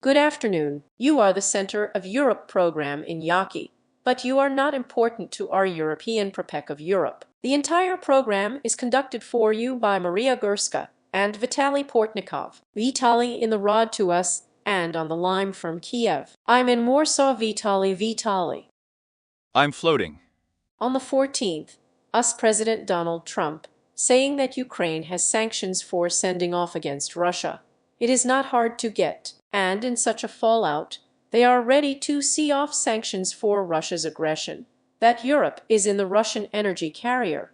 Good afternoon. You are the Center of Europe program in Yaki, but you are not important to our European Propek of Europe. The entire program is conducted for you by Maria Gurska and Vitaliy Portnikov. Vitaliy in the rod to us and on the line from Kiev. I'm in Warsaw, Vitaliy. I'm floating. On the 14th, US President Donald Trump saying that Ukraine has sanctions for sending off against Russia. It is not hard to get, and in such a fallout, they are ready to see off sanctions for Russia's aggression, that Europe is in the Russian energy carrier.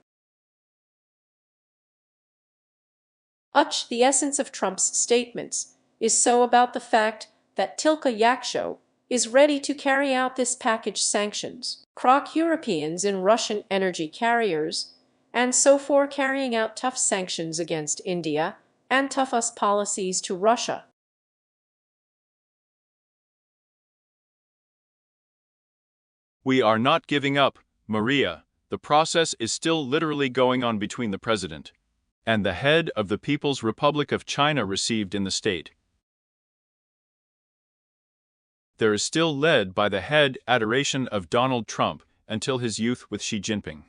The essence of Trump's statements is so about the fact that Tilka Yaksho is ready to carry out this package sanctions, crock Europeans in Russian energy carriers, and so for carrying out tough sanctions against India and tough US policies to Russia. We are not giving up, Maria. The process is still literally going on between the president and the head of the People's Republic of China received in the state. There is still led by the head adoration of Donald Trump until his youth with Xi Jinping.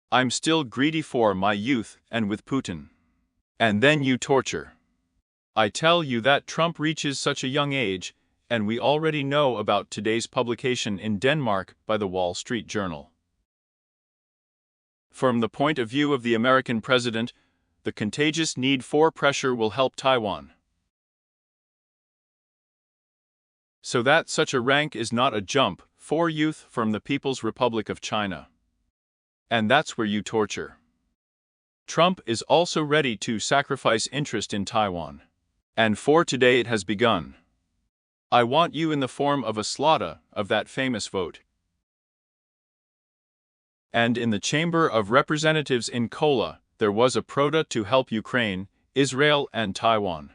I'm still greedy for my youth and with Putin. And then you torture. I tell you that Trump reaches such a young age, and we already know about today's publication in Denmark by the Wall Street Journal. From the point of view of the American president, the contagious need for pressure will help Taiwan. So that such a rank is not a jump for youth from the People's Republic of China. And that's where you torture. Trump is also ready to sacrifice interest in Taiwan. And for today it has begun. I want you in the form of a slaughter of that famous vote. And in the Chamber of Representatives in Kola, there was a prota to help Ukraine, Israel and Taiwan.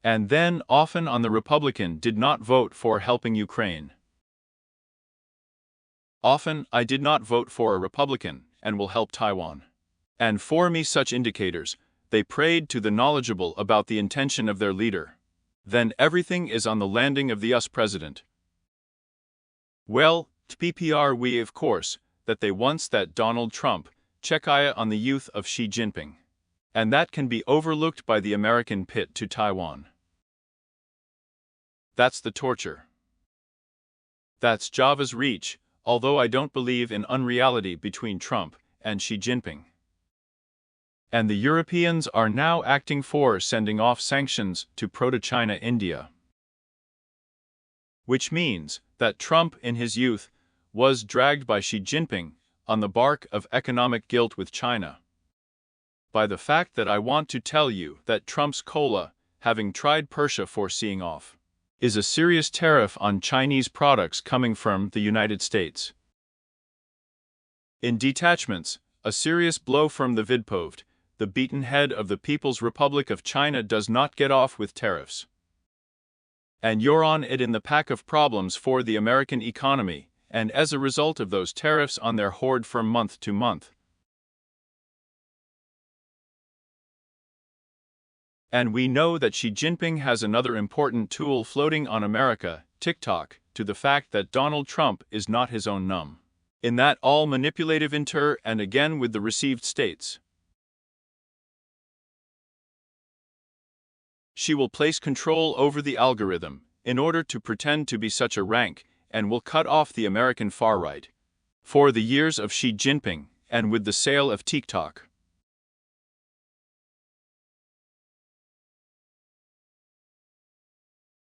And then often on the Republican did not vote for helping Ukraine. Often I did not vote for a Republican and will help Taiwan. And for me such indicators, they prayed to the knowledgeable about the intention of their leader. Then everything is on the landing of the US president. Well, PPR we of course, that they once that Donald Trump, Czechia on the youth of Xi Jinping. And that can be overlooked by the American pit to Taiwan. That's the torture. That's Java's reach, although I don't believe in unreality between Trump and Xi Jinping. And the Europeans are now acting for sending off sanctions to proto-China India. Which means that Trump in his youth was dragged by Xi Jinping on the bark of economic guilt with China. By the fact that I want to tell you that Trump's cola, having tried Persia for seeing off, is a serious tariff on Chinese products coming from the United States. In detachments, a serious blow from the Vidpoved, the beaten head of the People's Republic of China does not get off with tariffs. And you're on it in the pack of problems for the American economy, and as a result of those tariffs on their hoard from month to month. And we know that Xi Jinping has another important tool floating on America, TikTok, to the fact that Donald Trump is not his own numb. In that all manipulative and again with the received states. She will place control over the algorithm in order to pretend to be such a rank and will cut off the American far right for the years of Xi Jinping and with the sale of TikTok.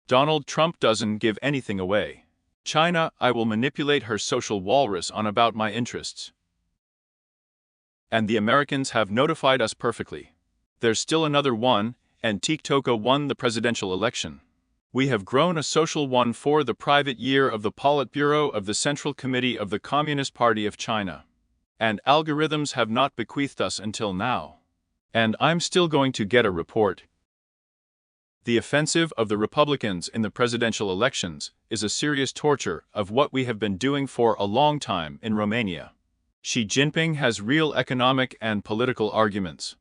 Donald Trump doesn't give anything away. China, I will manipulate her social walrus on about my interests. And the Americans have notified us perfectly. There's still another one, and TikTok won the presidential election. We have grown a social one for the private year of the Politburo of the Central Committee of the Communist Party of China. And algorithms have not bequeathed us until now. And I'm still going to get a report. The offensive of the Republicans in the presidential elections is a serious torture of what we have been doing for a long time in Romania. Xi Jinping has real economic and political arguments.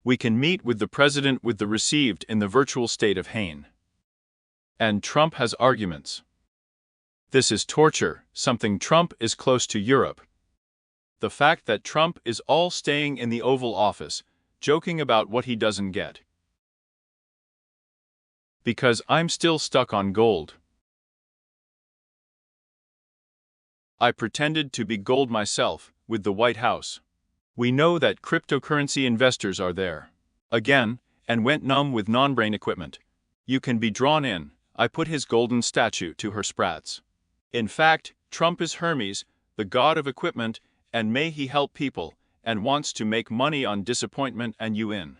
We can meet with the president with the received in the virtual state of Hain. And Trump has arguments. This is torture, something Trump is close to Europe. The fact that Trump is all staying in the Oval Office, joking about what he doesn't get. Because I'm still stuck on gold. I pretended to be gold myself, with the White House. We know that cryptocurrency investors are there. Again, and went numb with non-brain equipment. You can be drawn in. I put his golden statue to her sprats. In fact, Trump is Hermes, the god of equipment, and may he help people, and wants to make money on disappointment and you in.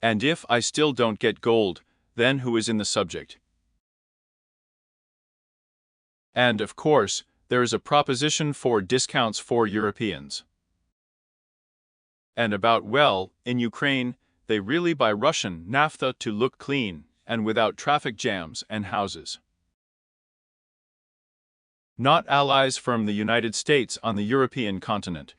And if I still don't get gold, then who is in the subject? And of course, there is a proposition for discounts for Europeans. And about, well, in Ukraine, they really buy Russian naphtha to look clean, and without traffic jams and houses. Not allies from the United States on the European continent.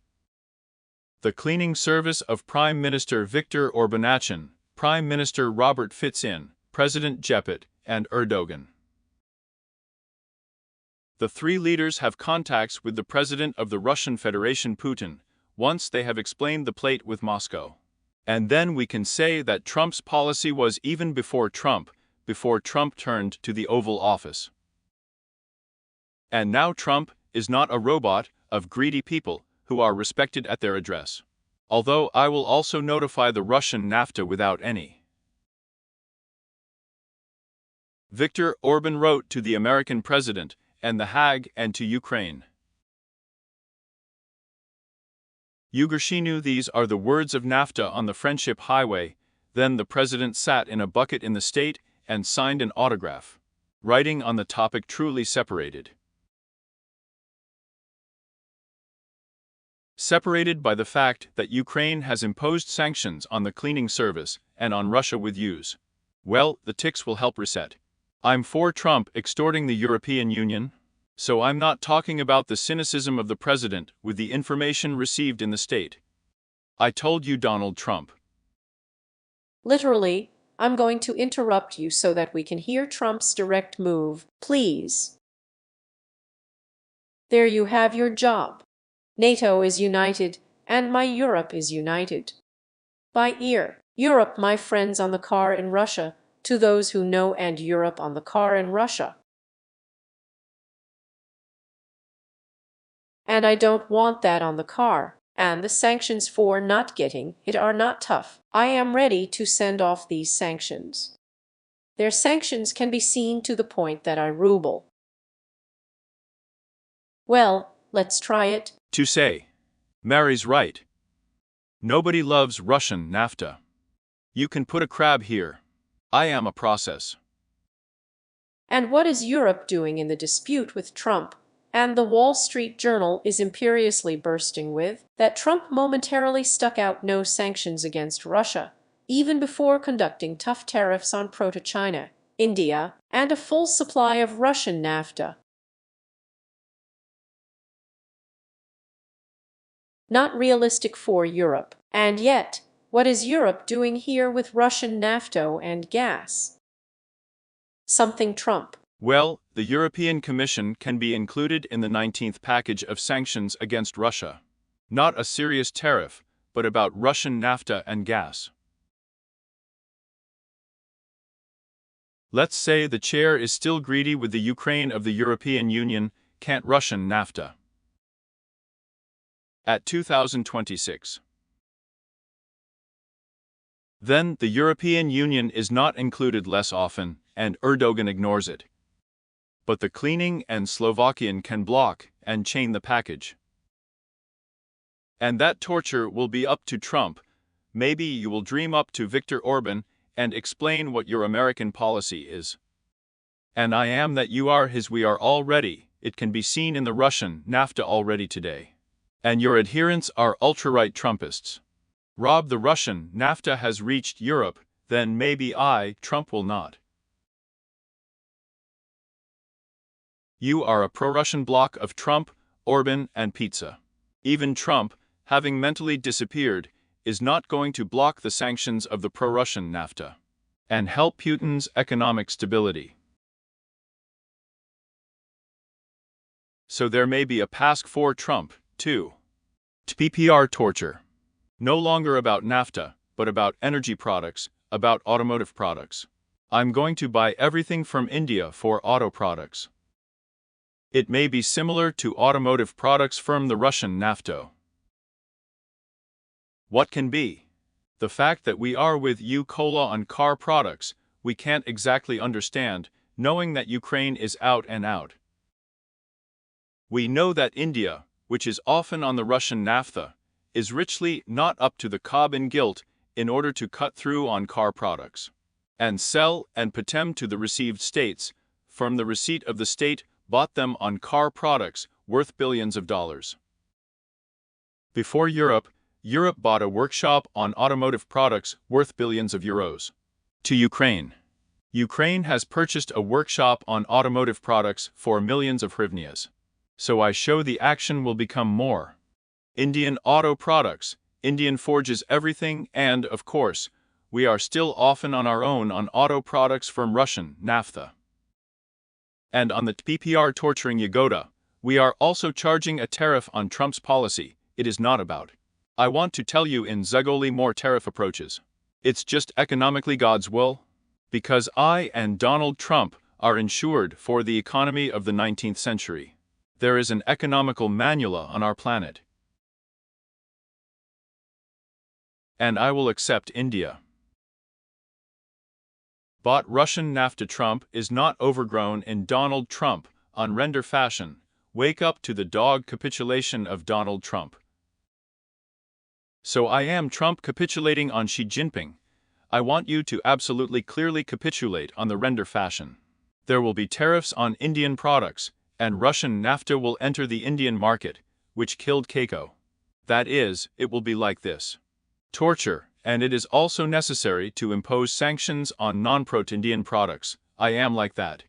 The cleaning service of Prime Minister Viktor Orban, Prime Minister Robert Fico, President Jepet, and Erdogan. The three leaders have contacts with the President of the Russian Federation, Putin, once they have explained the plate with Moscow. And then we can say that Trump's policy was even before Trump turned to the Oval Office. And now Trump is not a robot of greedy people who are respected at their address. Although I will also notify the Russian NAFTA without any. Viktor Orban wrote to the American president and The Hague and to Ukraine. Ugershinu, these are the words of NAFTA on the Friendship Highway. Then the president sat in a bucket in the state and signed an autograph, writing on the topic truly separated. Separated by the fact that Ukraine has imposed sanctions on the cleaning service and on Russia with use. Well, the ticks will help reset. I'm for Trump extorting the European Union. So I'm not talking about the cynicism of the president with the information received in the state. I told you, Donald Trump. Literally, I'm going to interrupt you so that we can hear Trump's direct move, please. There you have your job. NATO is united, and my Europe is united. By ear, Europe, my friends on the car in Russia, to those who know, and Europe on the car in Russia. And I don't want that on the car, and the sanctions for not getting it are not tough. I am ready to send off these sanctions. Their sanctions can be seen to the point that I ruble. Well, let's try it. To say, Mary's right. Nobody loves Russian NAFTA. You can put a crab here. I am a process. And what is Europe doing in the dispute with Trump? And the Wall Street Journal is imperiously bursting with that Trump momentarily stuck out no sanctions against Russia, even before conducting tough tariffs on Proto-China, India, and a full supply of Russian NAFTA. Not realistic for Europe. And yet, what is Europe doing here with Russian NAFTA and gas? Something Trump. Well, the European Commission can be included in the 19th package of sanctions against Russia. Not a serious tariff, but about Russian NAFTA and gas. Let's say the chair is still greedy with the Ukraine of the European Union, can't Russian NAFTA. At 2026. Then the European Union is not included less often, and Erdogan ignores it. But the cleaning and Slovakian can block and chain the package. And that torture will be up to Trump. Maybe you will dream up to Viktor Orban and explain what your American policy is. And I am that you are his, we are all ready. It can be seen in the Russian NAFTA already today. And your adherents are ultra-right Trumpists. Rob, the Russian NAFTA has reached Europe, then maybe Trump will not. You are a pro-Russian bloc of Trump, Orban, and pizza. Even Trump, having mentally disappeared, is not going to block the sanctions of the pro-Russian NAFTA and help Putin's economic stability. So there may be a task for Trump, too. TPR torture. No longer about NAFTA, but about energy products, about automotive products. I'm going to buy everything from India for auto products. It may be similar to automotive products from the Russian NAFTA. What can be? The fact that we are with U-Kola on car products, we can't exactly understand, knowing that Ukraine is out and out. We know that India, which is often on the Russian NAFTA, is richly not up to the cob in gilt in order to cut through on car products and sell and put them to the received states, from the receipt of the state bought them on car products worth billions of dollars. Before Europe bought a workshop on automotive products worth billions of euros. To Ukraine. Ukraine has purchased a workshop on automotive products for millions of hryvnias. So I show the action will become more. Indian auto products, Indian forges everything, and, of course, we are still often on our own on auto products from Russian NAFTA. And on the TPR torturing Yagoda, we are also charging a tariff on Trump's policy. It is not about. I want to tell you in Zegoli more tariff approaches. It's just economically God's will. Because I and Donald Trump are insured for the economy of the 19th century. There is an economical manual on our planet. And I will accept India. Bought Russian NAFTA. Trump is not overgrown in Donald Trump on render fashion. Wake up to the dog capitulation of Donald Trump. So I am Trump capitulating on Xi Jinping. I want you to absolutely clearly capitulate on the render fashion. There will be tariffs on Indian products, and Russian NAFTA will enter the Indian market, which killed Keiko. That is, it will be like this. Torture, and it is also necessary to impose sanctions on non-pro-Indian products. I am like that.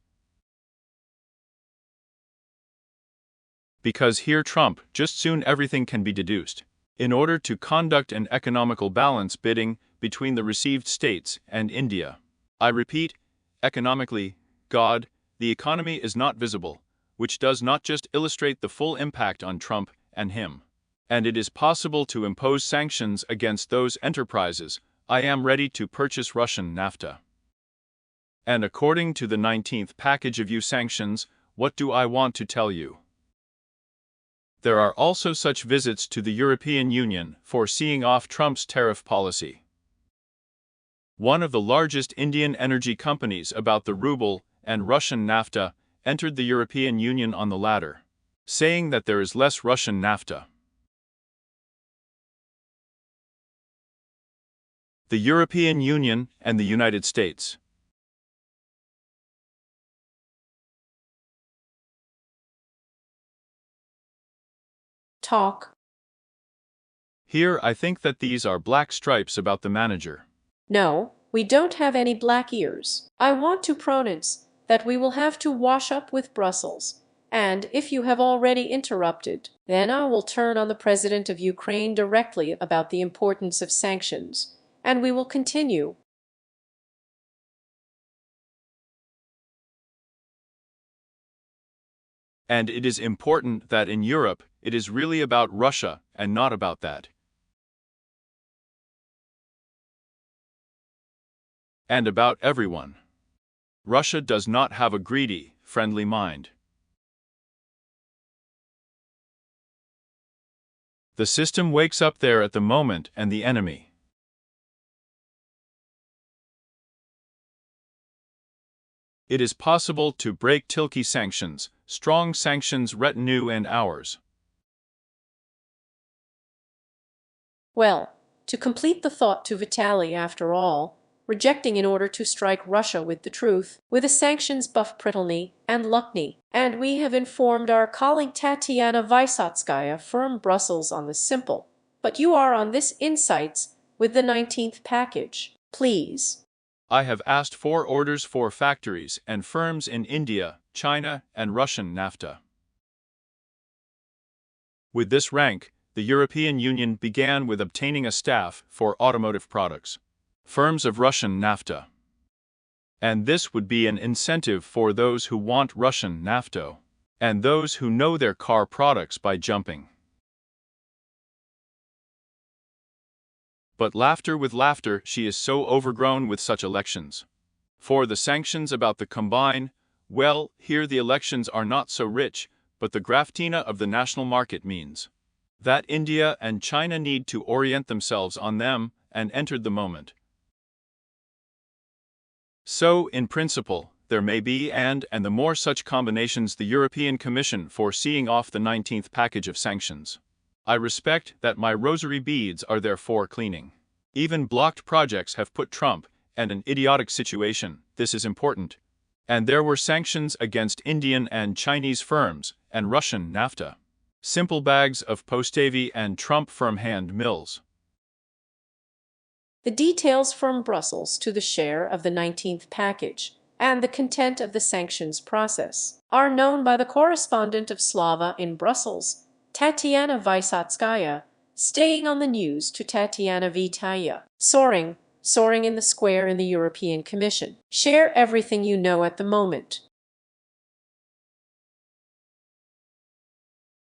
Because here Trump, just soon everything can be deduced. In order to conduct an economical balance bidding between the received states and India. I repeat, economically, God, the economy is not visible, which does not just illustrate the full impact on Trump and him. And it is possible to impose sanctions against those enterprises. I am ready to purchase Russian NAFTA. And according to the 19th package of EU sanctions, what do I want to tell you? There are also such visits to the European Union for seeing off Trump's tariff policy. One of the largest Indian energy companies about the ruble and Russian NAFTA entered the European Union on the latter, saying that there is less Russian NAFTA. The European Union and the United States. Talk. Here I think that these are black stripes about the manager. No, we don't have any black ears. I want to pronounce that we will have to wash up with Brussels. And if you have already interrupted, then I will turn on the President of Ukraine directly about the importance of sanctions, and we will continue. And it is important that in Europe, it is really about Russia and not about that. And about everyone. Russia does not have a greedy, friendly mind. The system wakes up there at the moment and the enemy. It is possible to break Tilky sanctions, strong sanctions retinue and ours. Well, to complete the thought to Vitaliy, after all, rejecting in order to strike Russia with the truth, with the sanctions buff Prittelny and Luckney, and we have informed our colleague Tatiana Vysotskaya from Brussels on the simple, but you are on this insights with the 19th package, please. I have asked for orders for factories and firms in India, China, and Russian NAFTA. With this rank, the European Union began with obtaining a staff for automotive products, firms of Russian NAFTA. And this would be an incentive for those who want Russian NAFTA. and those who know their car products by jumping. But laughter with laughter, she is so overgrown with such elections. For the sanctions about the combine, well, here the elections are not so rich, but the graftina of the national market means that India and China need to orient themselves on them, and entered the moment. So, in principle, there may be and the more such combinations the European Commission for seeing off the 19th package of sanctions. I respect that my rosary beads are therefore cleaning. Even blocked projects have put Trump in an idiotic situation, this is important. And there were sanctions against Indian and Chinese firms, and Russian NAFTA. Simple bags of Postavy and Trump firm hand mills. The details from Brussels to the share of the 19th package and the content of the sanctions process are known by the correspondent of Slava in Brussels, Tatiana Vysotskaya, staying on the news to Tatiana Vitaliy. Soaring in the square in the European Commission. Share everything you know at the moment.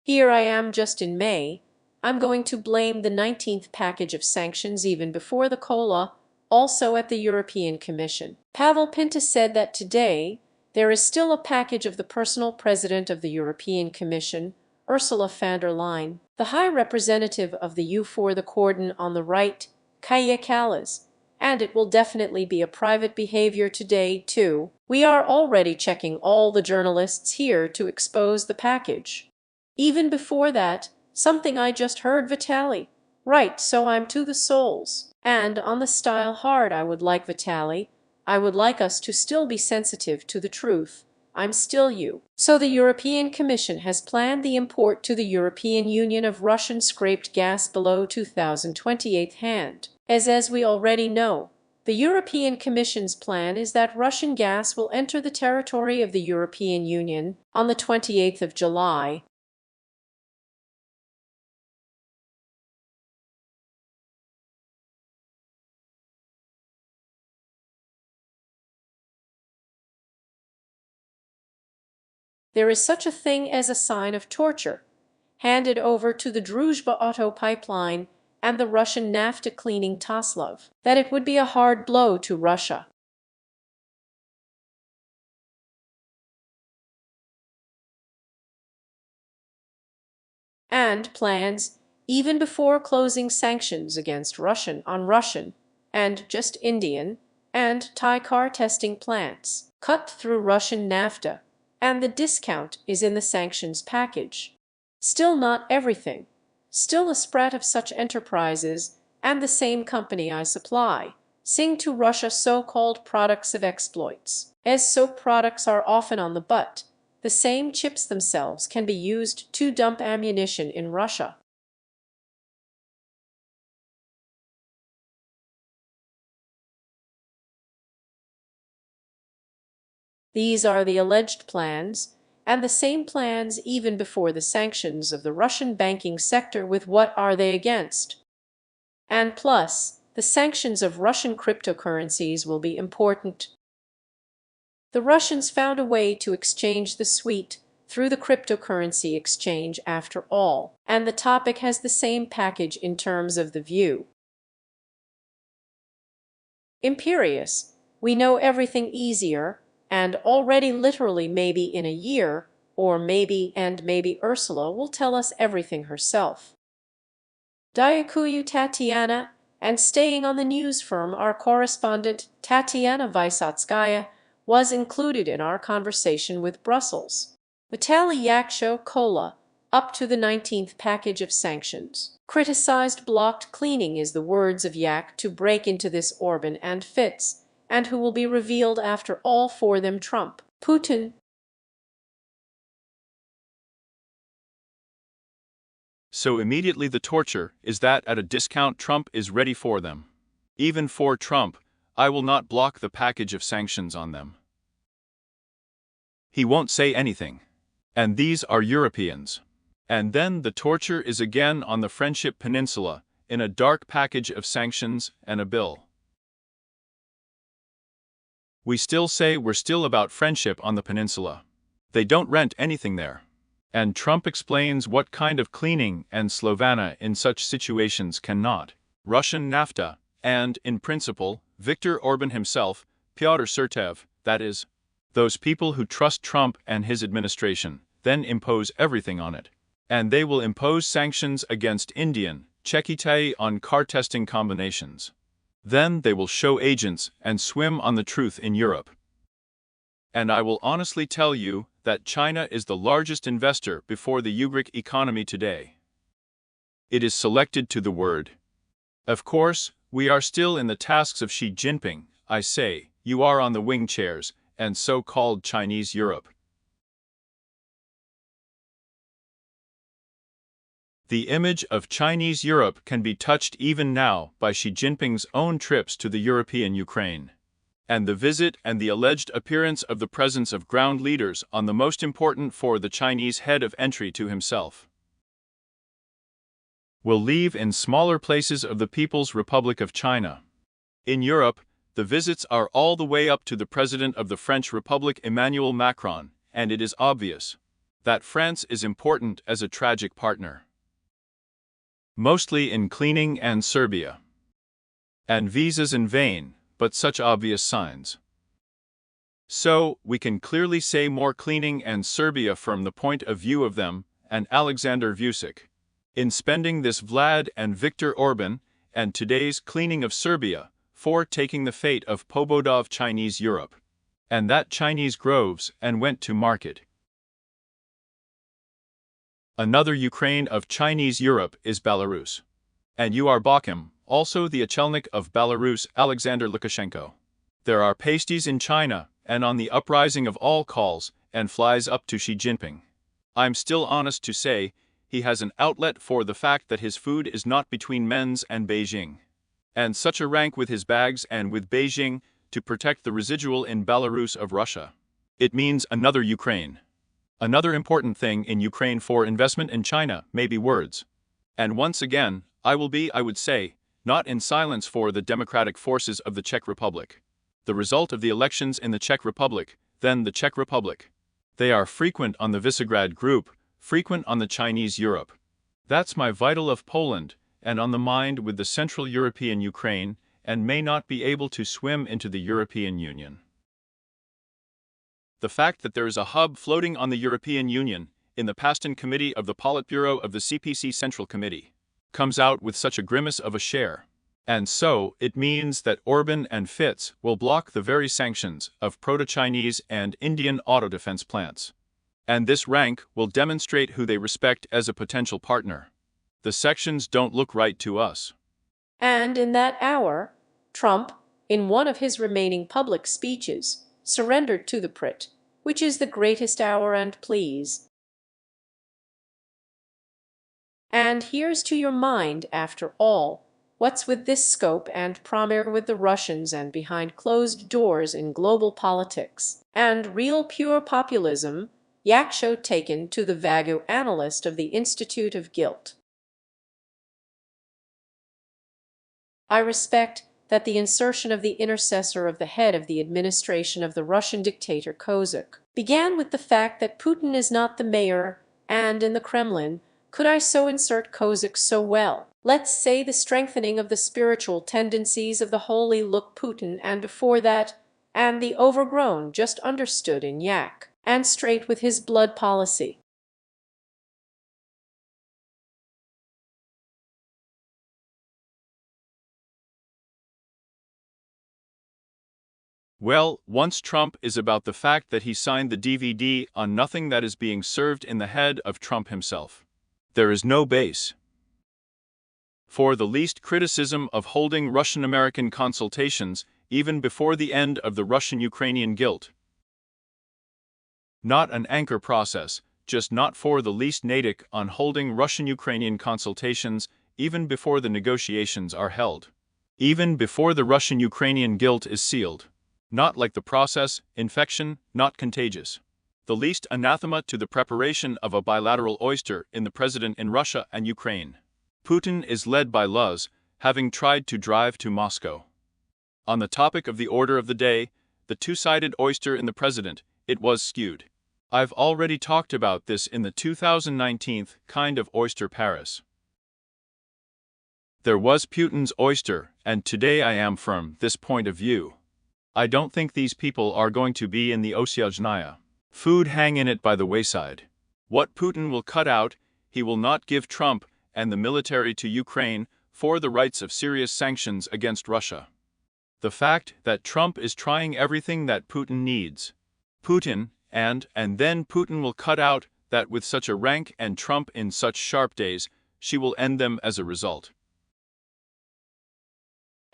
Here I am just in May. I'm going to blame the 19th package of sanctions even before the COLA, also at the European Commission. Pavel Pinta said that today there is still a package of the personal president of the European Commission, Ursula von der Leyen, the High Representative of the EU for the cordon on the right, Kaja Kallas, and it will definitely be a private behavior today, too. We are already checking all the journalists here to expose the package. Even before that, something I just heard, Vitaliy. Right, so I'm to the souls. And on the style hard, I would like Vitaliy. I would like us to still be sensitive to the truth. I'm still you. So the European Commission has planned the import to the European Union of Russian scraped gas below 2028 hand. As we already know, the European Commission's plan is that Russian gas will enter the territory of the European Union on the 28th of July. There is such a thing as a sign of torture, handed over to the Druzhba Auto pipeline and the Russian NAFTA cleaning Toslov, that it would be a hard blow to Russia. And plans, even before closing sanctions against Russian and just Indian and Thai car testing plants, cut through Russian NAFTA, and the discount is in the sanctions package. Still not everything. Still a sprat of such enterprises, and the same company I supply, sing to Russia so-called products of exploits. As so products are often on the butt, the same chips themselves can be used to dump ammunition in Russia. These are the alleged plans, and the same plans even before the sanctions of the Russian banking sector. With what are they against? And plus, the sanctions of Russian cryptocurrencies will be important. The Russians found a way to exchange the sweet through the cryptocurrency exchange after all, and the topic has the same package in terms of the view. Imperious, we know everything easier, and already literally maybe in a year, or maybe Ursula will tell us everything herself. Dyakuyu Tatiana, and staying on the news firm, our correspondent Tatiana Vysotskaya was included in our conversation with Brussels. Vitaliy Kola, up to the 19th package of sanctions, criticized blocked cleaning is the words of Yak to break into this Orban and Fitz, and who will be revealed after all for them Trump, Putin. So immediately the torture is that at a discount Trump is ready for them. Even for Trump, I will not block the package of sanctions on them. He won't say anything. And these are Europeans. And then the torture is again on the Friendship Peninsula, in a dark package of sanctions and a bill. We still say we're still about friendship on the peninsula. They don't rent anything there. And Trump explains what kind of cleaning and Slovenia in such situations cannot. Russian NAFTA, and, in principle, Viktor Orban himself, Pyotr Surtev, that is, those people who trust Trump and his administration, then impose everything on it. And they will impose sanctions against Indian, Czechitae on car testing combinations. Then they will show agents and swim on the truth in Europe. And I will honestly tell you that China is the largest investor before the Ugric economy today. It is selected to the word. Of course, we are still in the tasks of Xi Jinping, I say, you are on the wing chairs, and so-called Chinese Europe. The image of Chinese Europe can be touched even now by Xi Jinping's own trips to the European Ukraine. And the visit and the alleged appearance of the presence of ground leaders on the most important for the Chinese head of entry to himself will leave in smaller places of the People's Republic of China. In Europe, the visits are all the way up to the President of the French Republic Emmanuel Macron, and it is obvious that France is important as a tragic partner. Mostly in cleaning and Serbia. And visas in vain, but such obvious signs. So, we can clearly say more cleaning and Serbia from the point of view of them, and Alexander Vučić. In spending this Vlad and Viktor Orban, and today's cleaning of Serbia, for taking the fate of Pobodov Chinese Europe. And that Chinese groves and went to market. Another Ukraine of Chinese Europe is Belarus. And you are Bakim, also the Achelnik of Belarus, Alexander Lukashenko. There are pasties in China, and on the uprising of all calls, and flies up to Xi Jinping. I'm still honest to say, he has an outlet for the fact that his food is not between Men's and Beijing. And such a rank with his bags and with Beijing, to protect the residual in Belarus of Russia. It means another Ukraine. Another important thing in Ukraine for investment in China may be words. And once again, I would say, not in silence for the democratic forces of the Czech Republic. The result of the elections in the Czech Republic, then the Czech Republic. They are frequent on the Visegrad Group, frequent on the Chinese Europe. That's my vital of Poland, and on the mind with the Central European Ukraine, and may not be able to swim into the European Union. The fact that there is a hub floating on the European Union, in the Paston Committee of the Politburo of the CPC Central Committee, comes out with such a grimace of a share. And so, it means that Orban and Fitz will block the very sanctions of proto-Chinese and Indian auto defense plants. And this rank will demonstrate who they respect as a potential partner. The sections don't look right to us. And in that hour, Trump, in one of his remaining public speeches, surrendered to the Prit, which is the greatest hour and please. And here's to your mind, after all, what's with this scope and premier with the Russians and behind closed doors in global politics, and real pure populism, Yaksho taken to the Vago analyst of the Institute of Guilt. I respect that the insertion of the intercessor of the head of the administration of the Russian dictator Kozak began with the fact that Putin is not the mayor, and in the Kremlin, could I so insert Kozak so well? Let's say the strengthening of the spiritual tendencies of the holy look Putin, and before that, and the overgrown just understood in Yak, and straight with his blood policy. Well, once Trump is about the fact that he signed the DVD on nothing that is being served in the head of Trump himself. There is no base for the least criticism of holding Russian-American consultations even before the end of the Russian-Ukrainian guilt. Not an anchor process, just not for the least natick on holding Russian-Ukrainian consultations even before the negotiations are held. Even before the Russian-Ukrainian guilt is sealed. Not like the process, infection, not contagious. The least anathema to the preparation of a bilateral oyster in the president in Russia and Ukraine. Putin is led by Luz, having tried to drive to Moscow. On the topic of the order of the day, the two-sided oyster in the president, it was skewed. I've already talked about this in the 2019 kind of oyster Paris. There was Putin's oyster, and today I am from this point of view. I don't think these people are going to be in the Osyajnaya food hang in it by the wayside. What Putin will cut out, he will not give Trump and the military to Ukraine for the rights of serious sanctions against Russia. The fact that Trump is trying everything that Putin needs. Putin, and then Putin will cut out that with such a rank and Trump in such sharp days, she will end them as a result.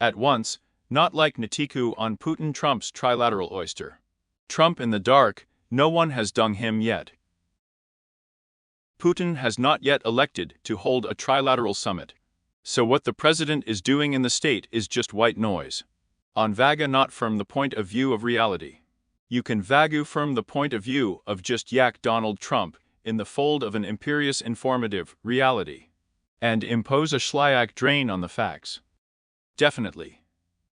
At once, not like Natiku on Putin Trump's trilateral oyster. Trump in the dark, no one has dung him yet. Putin has not yet elected to hold a trilateral summit. So what the president is doing in the state is just white noise. On vaga not from the point of view of reality. You can vagu from the point of view of just yak Donald Trump in the fold of an imperious informative reality. And impose a shlyak drain on the facts. Definitely.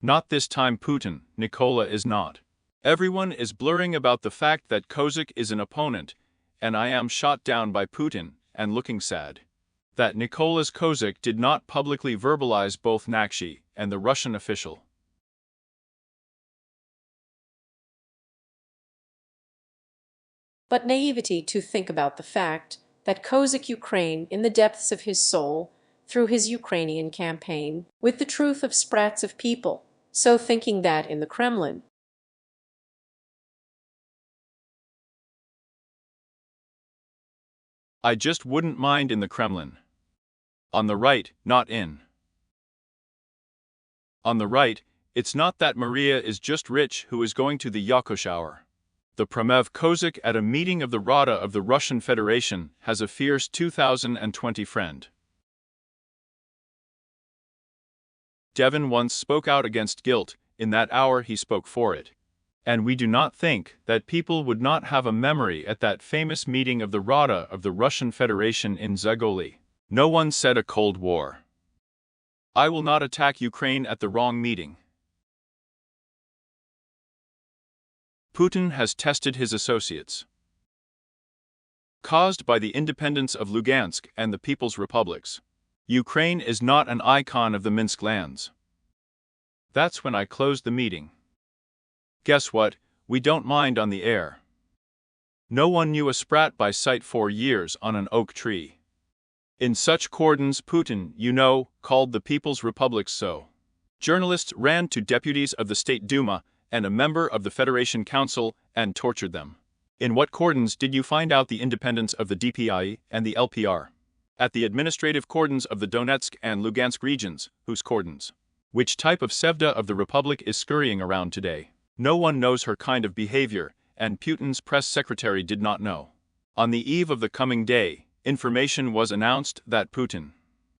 Not this time Putin, Nikola is not. Everyone is blurring about the fact that Kozak is an opponent, and I am shot down by Putin, and looking sad. That Nikola's Kozak did not publicly verbalize both Nakshi and the Russian official. But naivety to think about the fact that Kozak Ukraine in the depths of his soul, through his Ukrainian campaign, with the truth of sprats of people, so thinking that in the Kremlin. I just wouldn't mind in the Kremlin. On the right, not in. On the right, it's not that Maria is just rich who is going to the Yakoshower. The Premev Kozak at a meeting of the Rada of the Russian Federation has a fierce 2020 friend. Devin once spoke out against guilt, in that hour he spoke for it. And we do not think that people would not have a memory at that famous meeting of the Rada of the Russian Federation in Zagoli. No one said a Cold War. I will not attack Ukraine at the wrong meeting. Putin has tested his associates. Caused by the independence of Lugansk and the People's Republics. Ukraine is not an icon of the Minsk lands. That's when I closed the meeting. Guess what? We don't mind on the air. No one knew a sprat by sight for years on an oak tree. In such cordons Putin, you know, called the People's Republics so. Journalists ran to deputies of the State Duma and a member of the Federation Council and tortured them. In what cordons did you find out the independence of the DPI and the LPR? At the administrative cordons of the Donetsk and Lugansk regions, whose cordons? Which type of Sevda of the Republic is scurrying around today? No one knows her kind of behavior, and Putin's press secretary did not know. On the eve of the coming day, information was announced that Putin,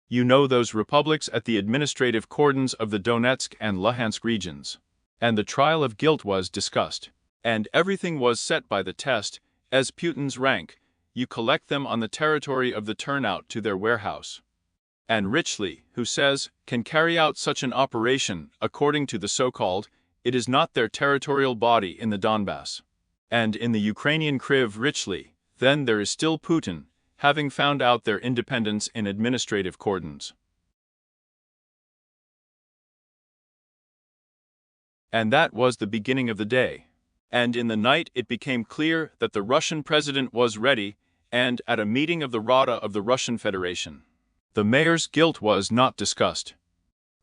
you know those republics at the administrative cordons of the Donetsk and Luhansk regions. And the trial of guilt was discussed. And everything was set by the test, as Putin's rank, you collect them on the territory of the turnout to their warehouse. And Richly, who says, can carry out such an operation, according to the so-called, it is not their territorial body in the Donbass. And in the Ukrainian Kryv Richly, then there is still Putin, having found out their independence in administrative cordons. And that was the beginning of the day. And in the night it became clear that the Russian president was ready, and at a meeting of the Rada of the Russian Federation. The mayor's guilt was not discussed.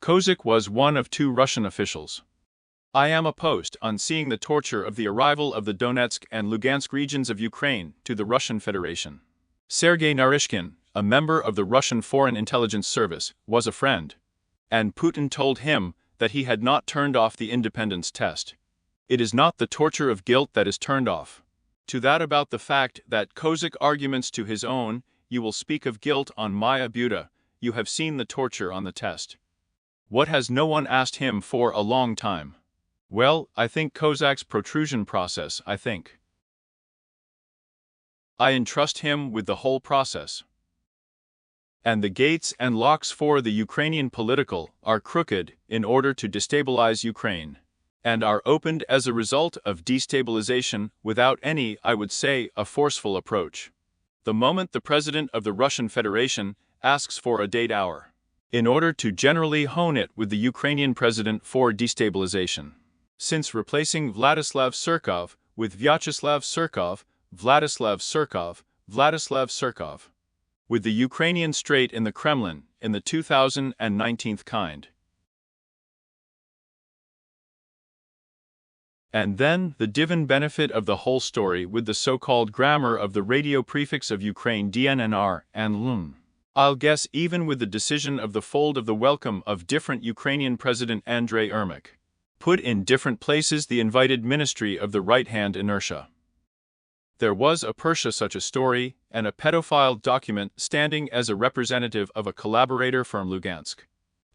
Kozak was one of two Russian officials. I am opposed on seeing the torture of the arrival of the Donetsk and Lugansk regions of Ukraine to the Russian Federation. Sergei Narishkin, a member of the Russian Foreign Intelligence Service, was a friend. And Putin told him that he had not turned off the independence test. It is not the torture of guilt that is turned off. To that about the fact that Kozak arguments to his own, you will speak of guilt on Maya Buda, you have seen the torture on the test. What has no one asked him for a long time? Well, I think Kozak's protrusion process, I think. I entrust him with the whole process. And the gates and locks for the Ukrainian political are crooked in order to destabilize Ukraine. and are opened as a result of destabilization without any, I would say, a forceful approach. The moment the President of the Russian Federation asks for a date hour, in order to generally hone it with the Ukrainian president for destabilization. Since replacing Vladislav Surkov with Vyacheslav Surkov, Vladislav Surkov, Vladislav Surkov, with the Ukrainian straight in the Kremlin in the 2019 kind. And then the divine benefit of the whole story with the so-called grammar of the radio prefix of Ukraine DNNR and LUN. I'll guess even with the decision of the fold of the welcome of different Ukrainian President Andrei Yermak, put in different places the invited ministry of the right-hand inertia. There was a Persia such a story, and a pedophile document standing as a representative of a collaborator from Lugansk,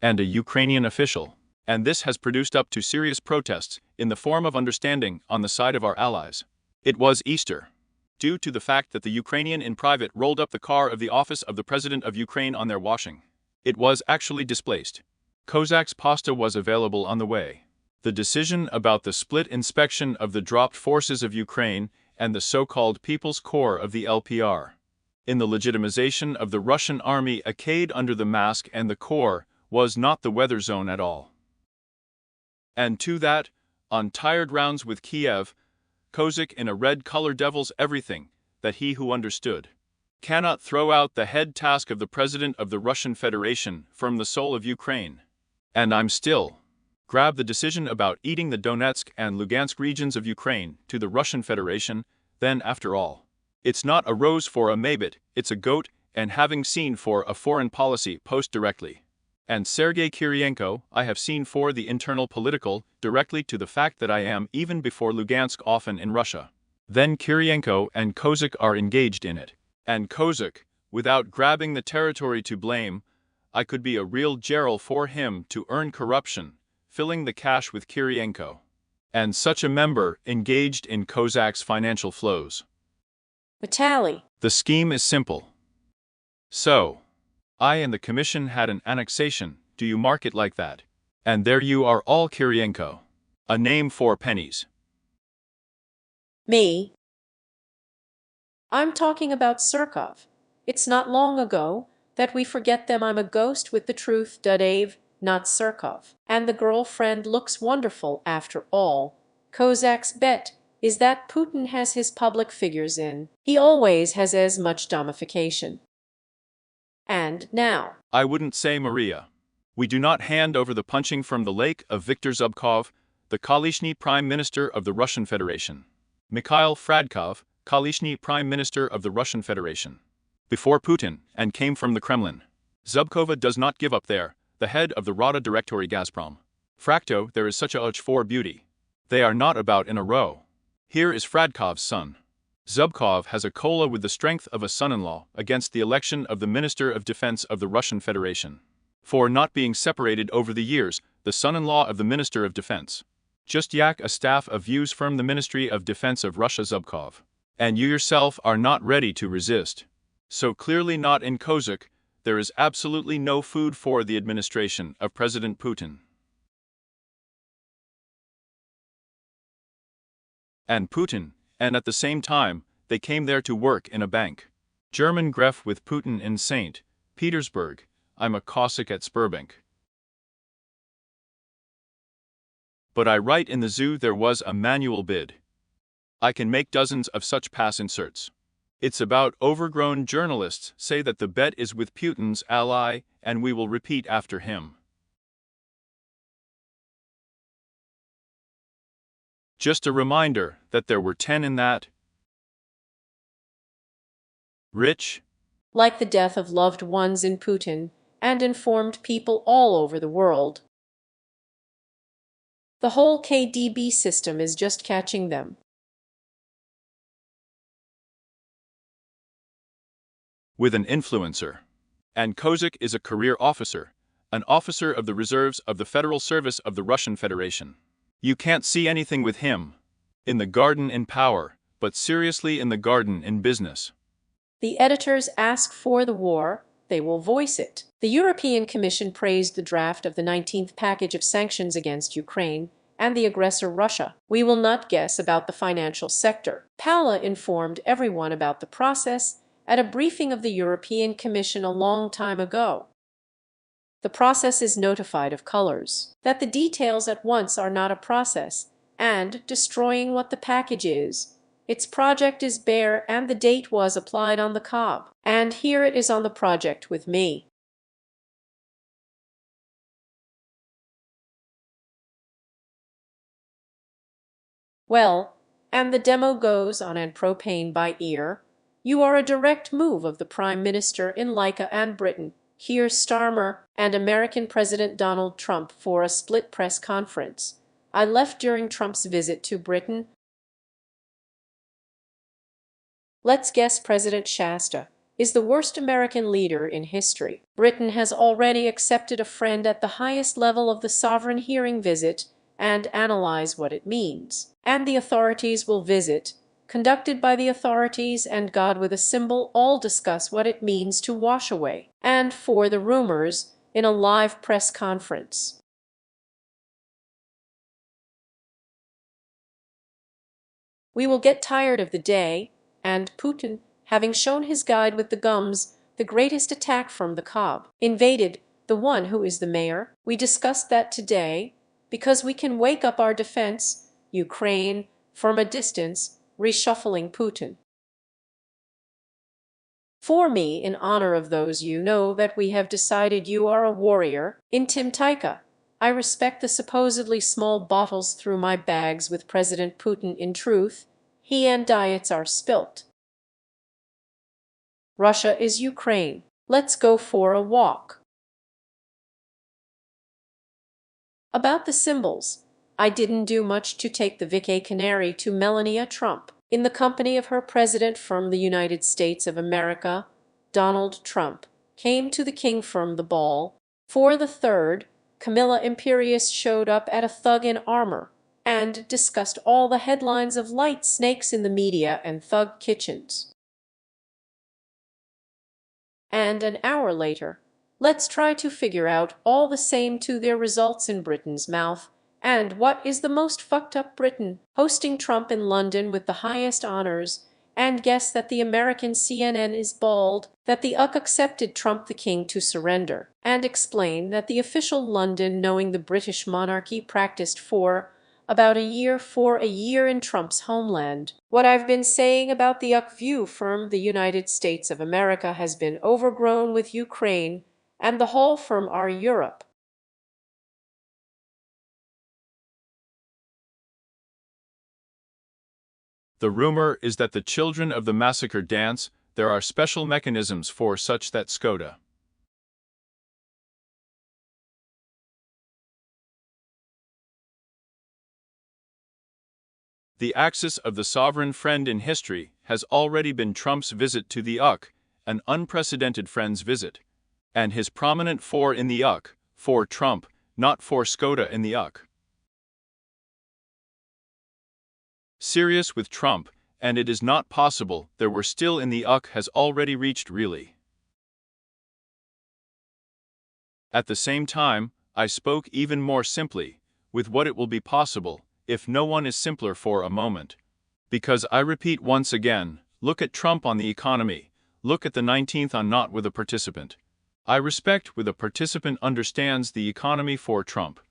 and a Ukrainian official. And this has produced up to serious protests in the form of understanding on the side of our allies. It was Easter, due to the fact that the Ukrainian in private rolled up the car of the office of the President of Ukraine on their washing. It was actually displaced. Kozak's pasta was available on the way. The decision about the split inspection of the dropped forces of Ukraine and the so-called People's Corps of the LPR. In the legitimization of the Russian army arcade under the mask and the corps was not the weather zone at all. And to that, on tired rounds with Kiev, Kozak in a red color devils everything that he who understood cannot throw out the head task of the President of the Russian Federation from the soul of Ukraine. And I'm still grab the decision about eating the Donetsk and Lugansk regions of Ukraine to the Russian Federation, then after all, it's not a rose for a maybet, it's a goat, and having seen for a foreign policy post directly. And Sergei Kirienko, I have seen for the internal political, directly to the fact that I am even before Lugansk often in Russia. Then Kirienko and Kozak are engaged in it. And Kozak, without grabbing the territory to blame, I could be a real geril for him to earn corruption, filling the cash with Kirienko. And such a member engaged in Kozak's financial flows. Vitaliy. The scheme is simple. So, I and the Commission had an annexation, do you mark it like that? And there you are all Kirienko. A name for pennies. Me? I'm talking about Surkov. It's not long ago that we forget them. I'm a ghost with the truth, Dave, not Surkov. And the girlfriend looks wonderful after all. Kozak's bet is that Putin has his public figures in. He always has as much dommification. And now, I wouldn't say Maria. We do not hand over the punching from the lake of Viktor Zubkov, the Kalishny Prime Minister of the Russian Federation. Mikhail Fradkov, Kalishny Prime Minister of the Russian Federation. Before Putin, and came from the Kremlin. Zubkova does not give up there, the head of the Rada Directory Gazprom. Fracto, there is such a urge for beauty. They are not about in a row. Here is Fradkov's son. Zubkov has a cola with the strength of a son-in-law against the election of the Minister of Defense of the Russian Federation. For not being separated over the years, the son-in-law of the Minister of Defense. Just yak a staff of views from the Ministry of Defense of Russia Zubkov. And you yourself are not ready to resist. So clearly not in Kozak, there is absolutely no food for the administration of President Putin. And Putin, and at the same time, they came there to work in a bank. German Gref with Putin in St. Petersburg, I'm a Cossack at Spurbank. But I write in the zoo there was a manual bid. I can make dozens of such pass inserts. It's about overgrown journalists say that the bet is with Putin's ally, and we will repeat after him. Just a reminder that there were 10 in that. Rich, like the death of loved ones in Putin, and informed people all over the world. The whole KDB system is just catching them. With an influencer. And Kozak is a career officer, an officer of the reserves of the Federal Service of the Russian Federation. You can't see anything with him. In the garden in power, but seriously in the garden in business. The editors ask for the war, they will voice it. The European Commission praised the draft of the 19th package of sanctions against Ukraine and the aggressor Russia. We will not guess about the financial sector. Palla informed everyone about the process at a briefing of the European Commission a long time ago. The process is notified of colors, that the details at once are not a process, and destroying what the package is. Its project is bare and the date was applied on the cob, and here it is on the project with me. Well, and the demo goes on and propane by ear. You are a direct move of the Prime Minister in Laika and Britain. Keir Starmer and American President Donald Trump for a split press conference. I left during Trump's visit to Britain. Let's guess President Shasta is the worst American leader in history. Britain has already accepted a friend at the highest level of the sovereign hearing visit and analyze what it means. And the authorities will visit, conducted by the authorities and God with a symbol, all discuss what it means to wash away, and for the rumors in a live press conference. We will get tired of the day, and Putin, having shown his guide with the gums, the greatest attack from the cob, invaded the one who is the mayor. We discussed that today, because we can wake up our defense, Ukraine, from a distance, reshuffling Putin. For me, in honor of those you know that we have decided you are a warrior, in Timtaika, I respect the supposedly small bottles through my bags with President Putin. In truth, he and diets are spilt. Russia is Ukraine. Let's go for a walk. About the symbols, I didn't do much to take the Vicky Canary to Melania Trump, in the company of her president from the United States of America, Donald Trump, came to the king from the ball. For the third, Camilla Imperius showed up at a thug in armor and discussed all the headlines of light snakes in the media and thug kitchens. And an hour later, let's try to figure out all the same to their results in Britain's mouth. And what is the most fucked up? Britain hosting Trump in London with the highest honors, and guess that the American CNN is bald, that the UK accepted Trump the king to surrender, and explain that the official London, knowing the British monarchy practiced for about a year in Trump's homeland. What I've been saying about the UK view from the United States of America has been overgrown with Ukraine and the whole from our Europe. The rumor is that the children of the massacre dance. There are special mechanisms for such that Skoda. The axis of the sovereign friend in history has already been Trump's visit to the UK, an unprecedented friend's visit. And his prominent for in the UK, for Trump, not for Skoda in the UK. Serious with Trump, and it is not possible there were still in the UK has already reached really. At the same time, I spoke even more simply, with what it will be possible, if no one is simpler for a moment. Because I repeat once again, look at Trump on the economy, look at the 19th on not with a participant. I respect with a participant understands the economy for Trump.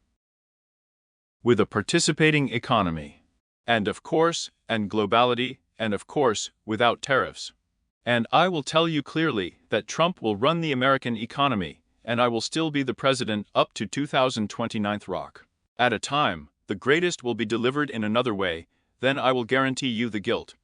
With a participating economy. And of course, and globality, and of course, without tariffs. And I will tell you clearly that Trump will run the American economy, and I will still be the president up to 2029 rock. At a time, the greatest will be delivered in another way, then I will guarantee you the guilt.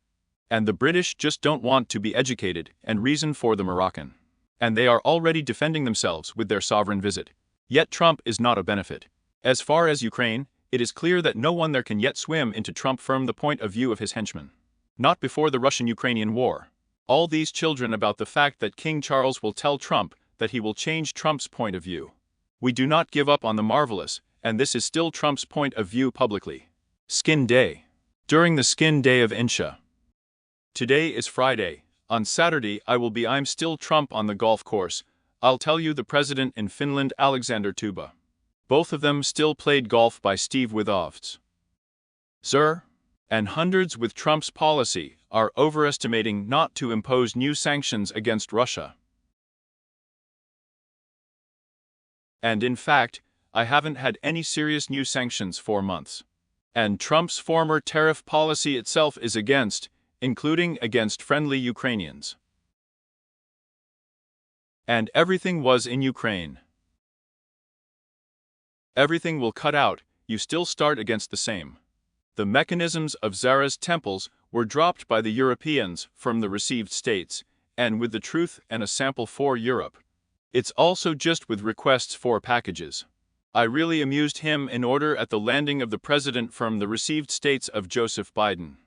And the British just don't want to be educated and reason for the Moroccan. And they are already defending themselves with their sovereign visit. Yet Trump is not a benefit. As far as Ukraine, it is clear that no one there can yet swim into Trump from the point of view of his henchmen. Not before the Russian-Ukrainian war. All these children about the fact that King Charles will tell Trump that he will change Trump's point of view. We do not give up on the marvelous, and this is still Trump's point of view publicly. Skin Day. During the Skin Day of Insha. Today is Friday. On Saturday I'm still Trump on the golf course. I'll tell you the president in Finland, Alexander Tuba. Both of them still played golf by Steve Withovs. Sir, and hundreds with Trump's policy are overestimating not to impose new sanctions against Russia. And in fact, I haven't had any serious new sanctions for months. And Trump's former tariff policy itself is against, including against friendly Ukrainians. And everything was in Ukraine. Everything will cut out, you still start against the same. The mechanisms of Zara's temples were dropped by the Europeans from the received states, and with the truth and a sample for Europe. It's also just with requests for packages. I really amused him in order at the landing of the president from the received states of Joseph Biden.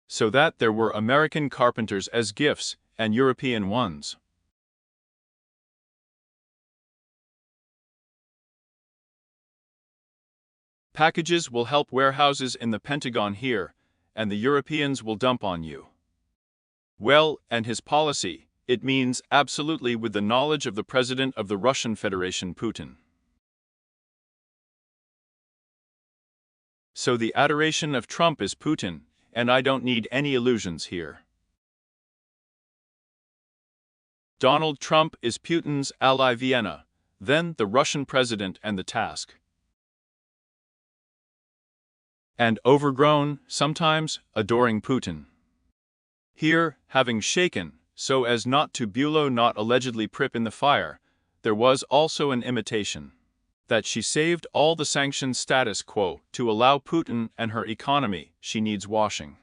So that there were American carpenters as gifts, and European ones. Packages will help warehouses in the Pentagon here, and the Europeans will dump on you. Well, and his policy, it means absolutely with the knowledge of the President of the Russian Federation, Putin. So the adoration of Trump is Putin, and I don't need any illusions here. Donald Trump is Putin's ally Vienna, then the Russian president and the task. And overgrown, sometimes, adoring Putin. Here, having shaken, so as not to Bulow not allegedly prip in the fire, there was also an imitation. That she saved all the sanctions status quo to allow Putin and her economy she needs washing.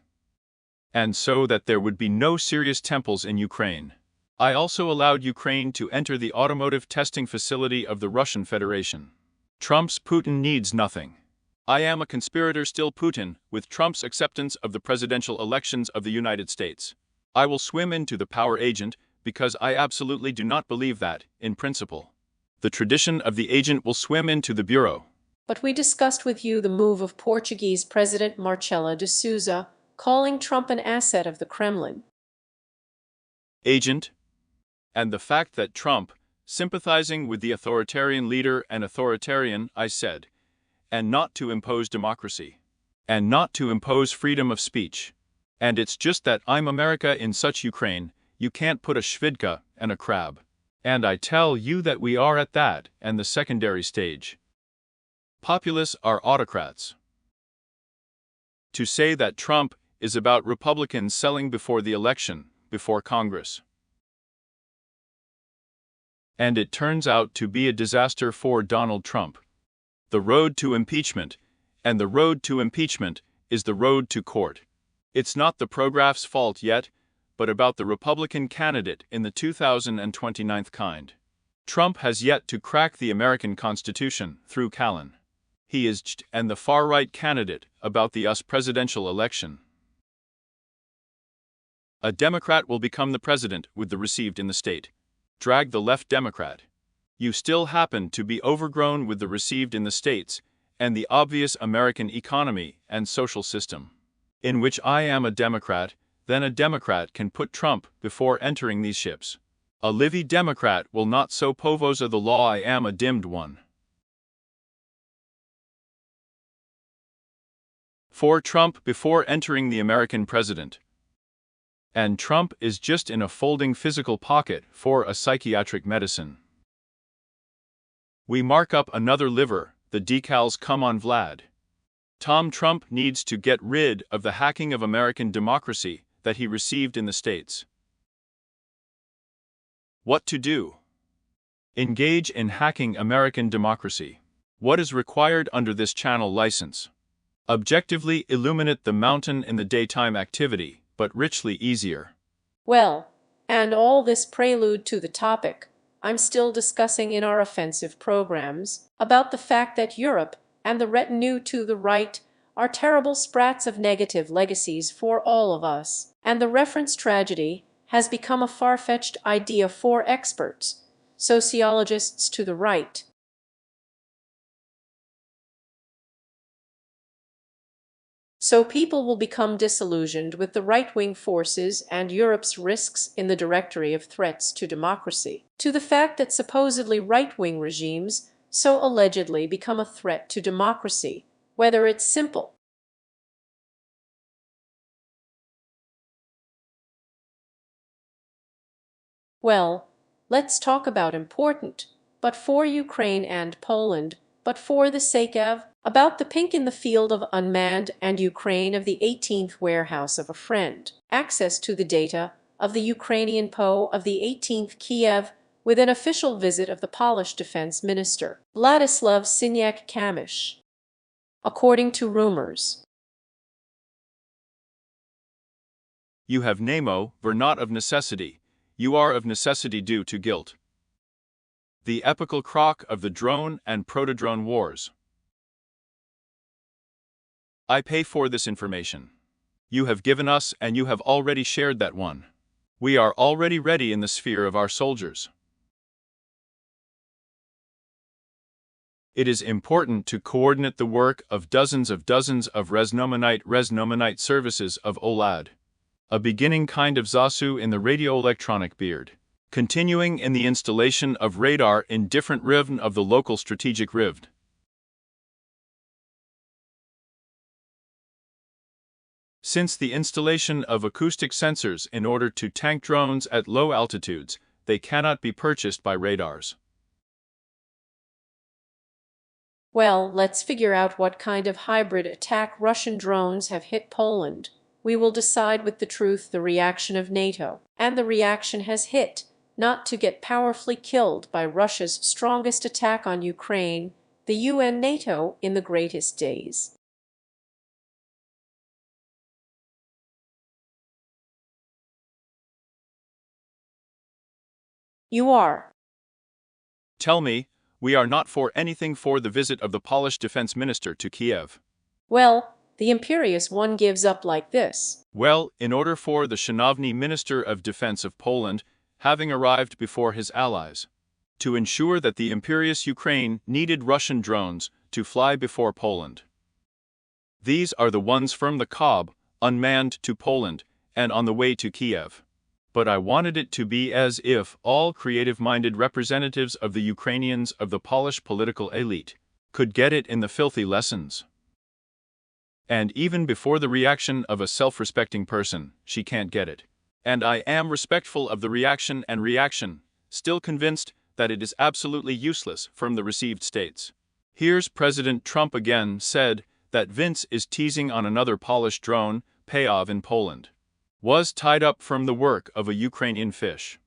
And so that there would be no serious temples in Ukraine. I also allowed Ukraine to enter the automotive testing facility of the Russian Federation. Trump's Putin needs nothing. I am a conspirator still Putin, with Trump's acceptance of the presidential elections of the United States. I will swim into the power agent because I absolutely do not believe that, in principle. The tradition of the agent will swim into the bureau. But we discussed with you the move of Portuguese President Marcelo de Sousa, calling Trump an asset of the Kremlin. Agent. And the fact that Trump, sympathizing with the authoritarian leader and authoritarian, I said, and not to impose democracy, and not to impose freedom of speech. And it's just that I'm America in such Ukraine, you can't put a shvidka and a crab. And I tell you that we are at that and the secondary stage. Populists are autocrats. To say that Trump is about Republicans selling before the election, before Congress. And it turns out to be a disaster for Donald Trump. The road to impeachment, and the road to impeachment is the road to court. It's not the prograph's fault yet, but about the Republican candidate in the 2029 kind. Trump has yet to crack the American Constitution through Callan. He is and the far-right candidate about the US presidential election. A Democrat will become the president with the received in the state. Drag the left Democrat. You still happen to be overgrown with the received in the states and the obvious American economy and social system. In which I am a Democrat, then a Democrat can put Trump before entering these ships. A livy Democrat will not so povosa the law I am a dimmed one. For Trump before entering the American president. And Trump is just in a folding physical pocket for a psychiatric medicine. We mark up another liver, the decals come on Vlad. Tom Trump needs to get rid of the hacking of American democracy that he received in the States. What to do? Engage in hacking American democracy. What is required under this channel license? Objectively illuminate the mountain in the daytime activity, but richly easier. Well, and all this prelude to the topic I'm still discussing in our offensive programs about the fact that Europe and the retinue to the right are terrible sprats of negative legacies for all of us, and the reference tragedy has become a far-fetched idea for experts, sociologists to the right. So people will become disillusioned with the right-wing forces and Europe's risks in the directory of threats to democracy, to the fact that supposedly right-wing regimes so allegedly become a threat to democracy, whether it's simple. Well, let's talk about important, but for Ukraine and Poland, but for the sake of, about the pink in the field of unmanned and Ukraine of the 18th warehouse of a friend, access to the data of the Ukrainian PO of the 18th Kiev with an official visit of the Polish defense minister, Władysław Siniak-Kamysz. According to rumors, You have nemo, were not of necessity. You are of necessity due to guilt. The epical crock of the drone and proto-drone wars. I pay for this information. You have given us and you have already shared that one. We are already ready in the sphere of our soldiers. It is important to coordinate the work of dozens of resnomanite services of OLAD. A beginning kind of ZASU in the radio-electronic beard. Continuing in the installation of radar in different rivn of the local strategic rivd. Since the installation of acoustic sensors in order to tank drones at low altitudes, they cannot be purchased by radars. Well, let's figure out what kind of hybrid attack Russian drones have hit Poland. We will decide with the truth the reaction of NATO, and the reaction has hit, not to get powerfully killed by Russia's strongest attack on Ukraine, the UN NATO in the greatest days. You are. Tell me, we are not for anything for the visit of the Polish defense minister to Kiev. Well, the imperious one gives up like this. Well, in order for the Szanowny Minister of Defense of Poland, having arrived before his allies, to ensure that the imperious Ukraine needed Russian drones to fly before Poland. These are the ones from the Cobb, unmanned to Poland, and on the way to Kiev. But I wanted it to be as if all creative-minded representatives of the Ukrainians of the Polish political elite could get it in the filthy lessons. And even before the reaction of a self-respecting person, she can't get it. And I am respectful of the reaction, still convinced that it is absolutely useless from the received states. Here's President Trump again said that Vince is teasing on another Polish drone, payoff in Poland. Was tied up from the work of a Ukrainian fish.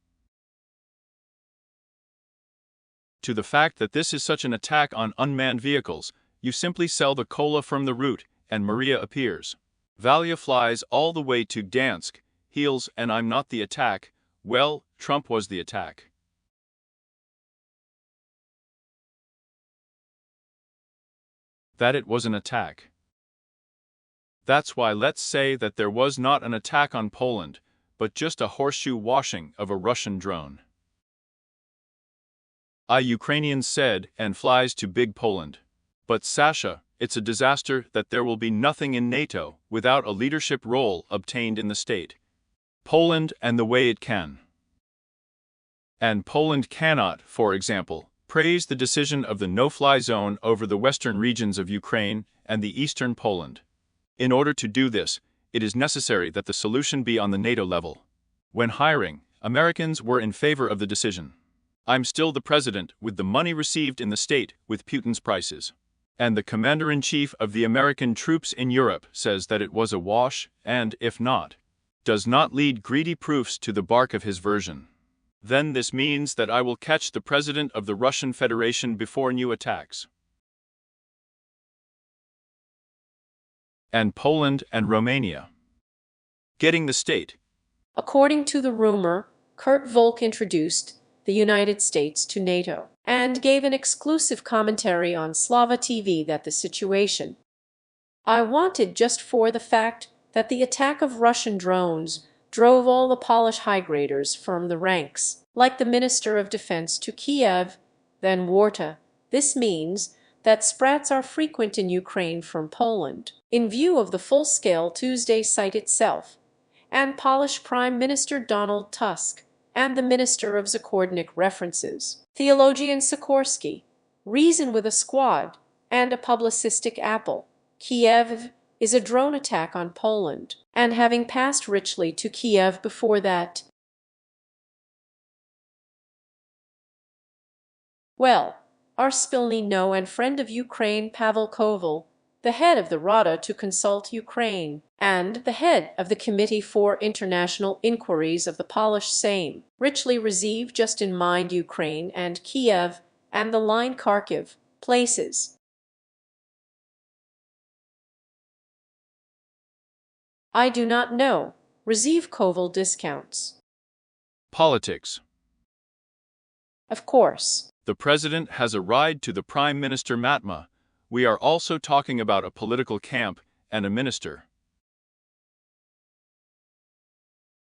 To the fact that this is such an attack on unmanned vehicles, you simply sell the cola from the root, and Maria appears. Valia flies all the way to Gdansk, heals, and I'm not the attack. Well, Trump was the attack. That it was an attack. That's why let's say that there was not an attack on Poland, but just a horseshoe washing of a Russian drone. Ukrainians said and flies to Big Poland. But Sasha, it's a disaster that there will be nothing in NATO without a leadership role obtained in the state. Poland and the way it can. And Poland cannot, for example, praise the decision of the no-fly zone over the western regions of Ukraine and the eastern Poland. In order to do this, it is necessary that the solution be on the NATO level. When hiring, Americans were in favor of the decision. I'm still the president with the money received in the state with Putin's prices. And the commander-in-chief of the American troops in Europe says that it was a wash and, if not, does not lead greedy proofs to the bark of his version. Then this means that I will catch the president of the Russian Federation before new attacks. And Poland and Romania. Getting the state. According to the rumor, Kurt Volk introduced the United States to NATO and gave an exclusive commentary on Slava TV that the situation I wanted just for the fact that the attack of Russian drones drove all the Polish high-graders from the ranks, like the Minister of Defense to Kiev, then Warta. This means that sprats are frequent in Ukraine from Poland, in view of the full-scale Tuesday site itself, and Polish Prime Minister Donald Tusk, and the Minister of Zakordnik references, theologian Sikorski, reason with a squad, and a publicistic apple. Kiev is a drone attack on Poland, and having passed richly to Kiev before that. Well, our Spilny know and friend of Ukraine Pavel Koval, the head of the Rada to consult Ukraine, and the head of the Committee for International Inquiries of the Polish Sejm, richly receive just in mind Ukraine and Kiev and the line Kharkiv places. I do not know. Receive Koval discounts. Politics. Of course. The president has a ride to the Prime Minister Matma. We are also talking about a political camp and a minister.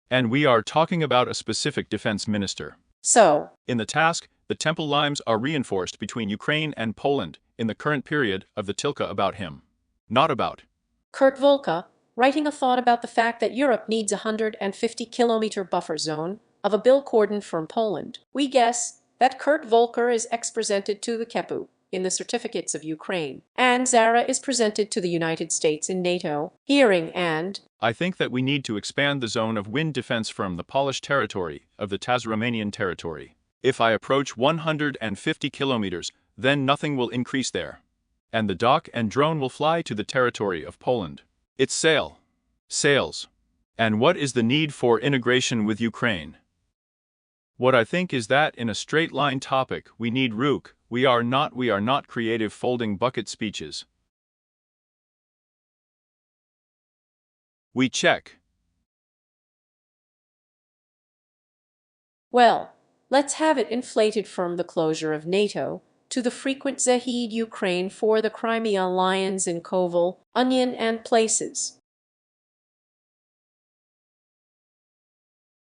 And we are talking about a specific defense minister. So, in the task, the temple limes are reinforced between Ukraine and Poland in the current period of the Tilka about him. Not about. Kurt Volka, writing a thought about the fact that Europe needs a 150-kilometer buffer zone of a bill cordon from Poland. We guess that Kurt Volker is ex-presented to the KEPU in the certificates of Ukraine, and Zara is presented to the United States in NATO hearing, and I think that we need to expand the zone of wind defense from the Polish territory of the Romanian territory. If I approach 150 kilometers, then nothing will increase there. And the dock and drone will fly to the territory of Poland. It's sales. And what is the need for integration with Ukraine? What I think is that in a straight line topic we need Rook. We are not creative folding bucket speeches. We check. Well, let's have it inflated from the closure of NATO to the frequent Zahid Ukraine for the Crimea lions in Koval, Onion and places.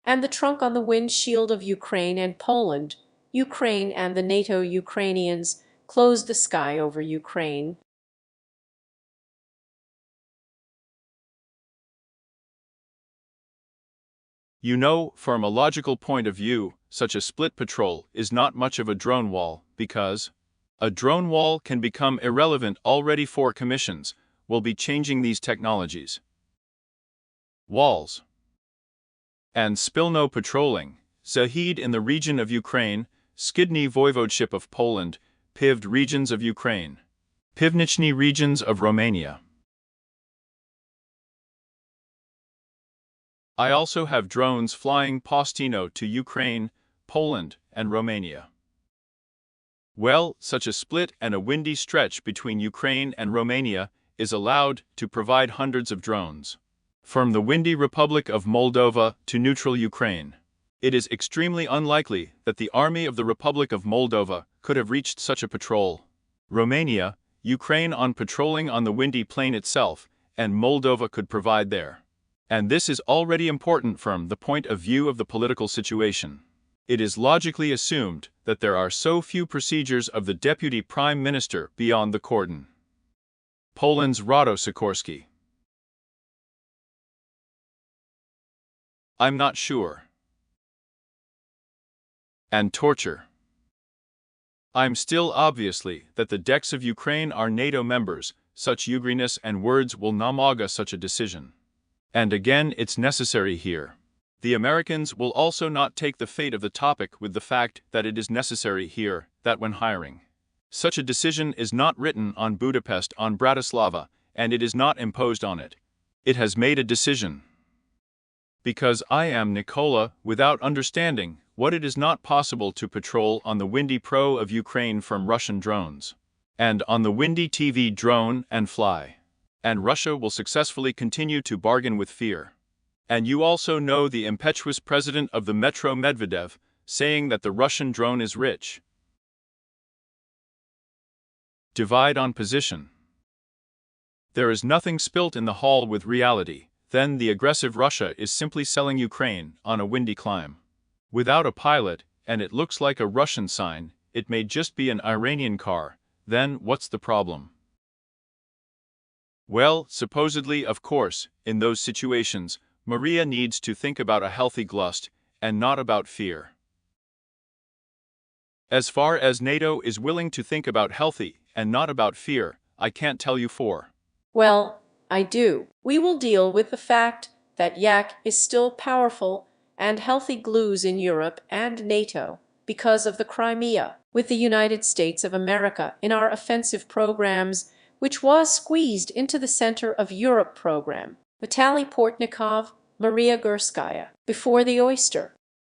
And the trunk on the windshield of Ukraine and Poland. Ukraine and the NATO Ukrainians close the sky over Ukraine. You know, from a logical point of view, such a split patrol is not much of a drone wall, because a drone wall can become irrelevant already. For commissions will be changing these technologies. Walls and Spilno patrolling, Zahid in the region of Ukraine, Skidny Voivodeship of Poland, Pivd regions of Ukraine, Pivnichny regions of Romania. I also have drones flying Postino to Ukraine, Poland, and Romania. Well, such a split and a windy stretch between Ukraine and Romania is allowed to provide hundreds of drones. From the windy Republic of Moldova to neutral Ukraine. It is extremely unlikely that the army of the Republic of Moldova could have reached such a patrol. Romania, Ukraine on patrolling on the windy plain itself, and Moldova could provide there. And this is already important from the point of view of the political situation. It is logically assumed that there are so few procedures of the Deputy Prime Minister beyond the cordon. Poland's Rado Sikorsky. I'm not sure. And torture. I'm still obviously that the decks of Ukraine are NATO members, such ugriness and words will namaga such a decision. And again it's necessary here. The Americans will also not take the fate of the topic with the fact that it is necessary here, that when hiring. Such a decision is not written on Budapest on Bratislava, and it is not imposed on it. It has made a decision. Because I am Nicola, without understanding what it is not possible to patrol on the windy pro of Ukraine from Russian drones. And on the windy TV drone and fly. And Russia will successfully continue to bargain with fear. And you also know the impetuous president of the Metro Medvedev, saying that the Russian drone is rich. Divide on position. There is nothing spilt in the hall with reality. Then the aggressive Russia is simply selling Ukraine on a windy climb. Without a pilot, and it looks like a Russian sign, it may just be an Iranian car, then what's the problem? Well, supposedly, of course, in those situations, Maria needs to think about a healthy glust, and not about fear. As far as NATO is willing to think about healthy and not about fear, I can't tell you for. Well, I do. We will deal with the fact that yak is still powerful and healthy glues in Europe and NATO because of the Crimea, with the United States of America in our offensive programs, which was squeezed into the center of Europe program. Vitaliy Portnikov, Maria Gurskaya, before the oyster.